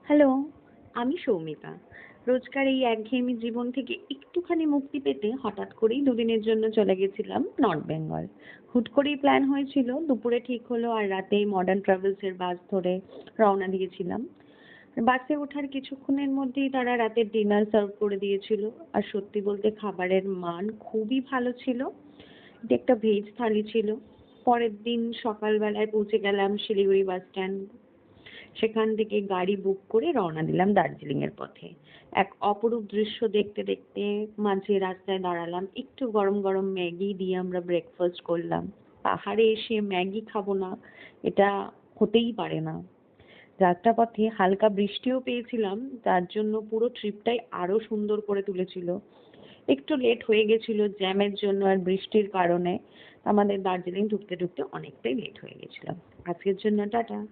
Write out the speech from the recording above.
Hello, আমি সৌমিতা। রোজকার এই একঘেয়েমি জীবন থেকে একটুখানি মুক্তি পেতে হঠাৎ করেই দুদিনের জন্য চলে গেছিলাম নর্থ বেঙ্গল। হুট করেই প্ল্যান হয়েছিল, দুপুরে ঠিক হলো আর রাতেই মডার্ন ট্রাভেলসের বাস ধরে রওনা দিয়েছিলাম। বাসে ওঠার কিছুক্ষণের মধ্যেই তারা রাতের ডিনার সার্ভ করে দিয়েছিল। আর সত্যি বলতে খাবারের মান খুবই ভালো ছিল। এটা একটা ভেজ থালি ছিল। পরের দিন সকালবেলায় পৌঁছে গেলাম শিলিগুড়ি বাস স্ট্যান্ড। সেখান থেকে গাড়ি বুক করে রওনা দিলাম দার্জিলিং এর পথে। এক অপরূপ দৃশ্য দেখতে দেখতে মাঝে রাস্তায় দাঁড়ালাম, একটু গরম গরম ম্যাগি দিয়ে আমরা ব্রেকফাস্ট করলাম। পাহাড়ে এসে ম্যাগি খাবো না, এটা হতেই পারে না। যাত্রাপথে হালকা বৃষ্টিও পেয়েছিলাম, যার জন্য পুরো ট্রিপটাই আরো সুন্দর করে তুলেছিল। একটু লেট হয়ে গেছিল জ্যামের জন্য আর বৃষ্টির কারণে। আমাদের দার্জিলিং ঢুকতে ঢুকতে অনেকটাই লেট হয়ে গেছিল। আজকের জন্য টাটা।